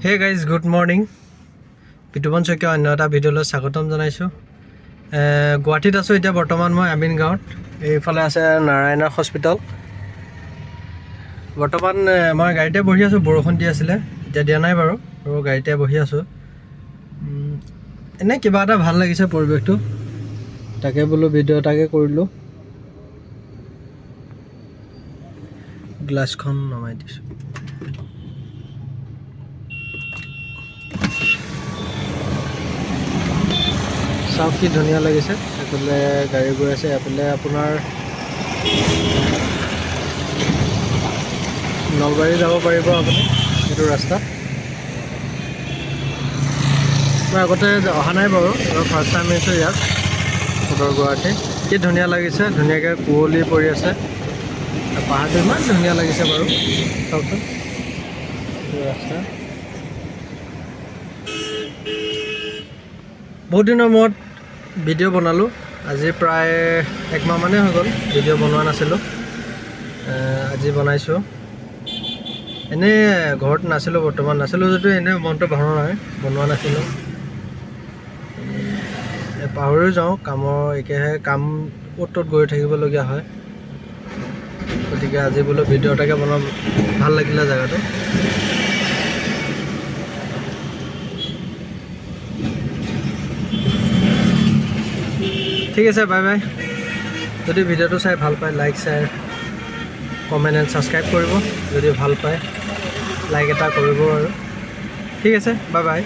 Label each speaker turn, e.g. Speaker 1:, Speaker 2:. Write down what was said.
Speaker 1: Hey guys, good morning. Bitupon saikia অন্য এটা ভিডিঅ'লৈ স্বাগতম জনাইছোঁ। গুৱাহাটীত আছোঁ এতিয়া বৰ্তমান মই আমিন গাঁৱত। এইফালে আছে নাৰায়ণ হস্পিটেল। বৰ্তমান মই গাড়ীতে বহি আছোঁ, বৰষুণ দি আছিলে, এতিয়া দিয়া নাই বাৰু, আৰু গাড়ীতে বহি আছোঁ। এনে কিবা এটা ভাল লাগিছে পৰিৱেশটো, তাকে বোলো ভিডিঅ' এটাকে কৰিলোঁ। গ্লাছখন নমাই দিছোঁ। চাওক কি ধুনীয়া লাগিছে। এফালে গাড়ী গৈ আছে, এফালে আপোনাৰ নলবাৰী যাব পাৰিব আপুনি এইটো ৰাস্তাত। মই আগতে অহা নাই বাৰু, ফাৰ্ষ্ট টাইম আহিছোঁ ইয়াত উত্তৰ গুৱাহাটী। কি ধুনীয়া লাগিছে, ধুনীয়াকৈ কুঁৱলী পৰি আছে, পাহাৰটো ইমান ধুনীয়া লাগিছে বাৰু, চাওকচোন এইটো ৰাস্তা। বহুত দিনৰ মূৰত ভিডিঅ' বনালোঁ, আজি প্ৰায় একমাহ মানেই হৈ গ'ল ভিডিঅ' বনোৱা নাছিলোঁ, আজি বনাইছোঁ। এনেই ঘৰত নাছিলোঁ, বৰ্তমান নাছিলোঁ যদিও এনেই মনটো ভাল নহয়, বনোৱা নাছিলোঁ। পাহৰি যাওঁ, কামৰ একেহে কাম ক'ত ত'ত গৈ থাকিবলগীয়া হয়, গতিকে আজি বোলো ভিডিঅ' এটাকে বনাম, ভাল লাগিলে জেগাটো। ঠিক আছে, বাই বাই। যদি ভিডিঅ'টো চাই ভাল পায়, like share comment and subscribe কৰিব। যদি ভাল পায় লাইক এটা কৰিব আৰু। ঠিক আছে, বাই বাই।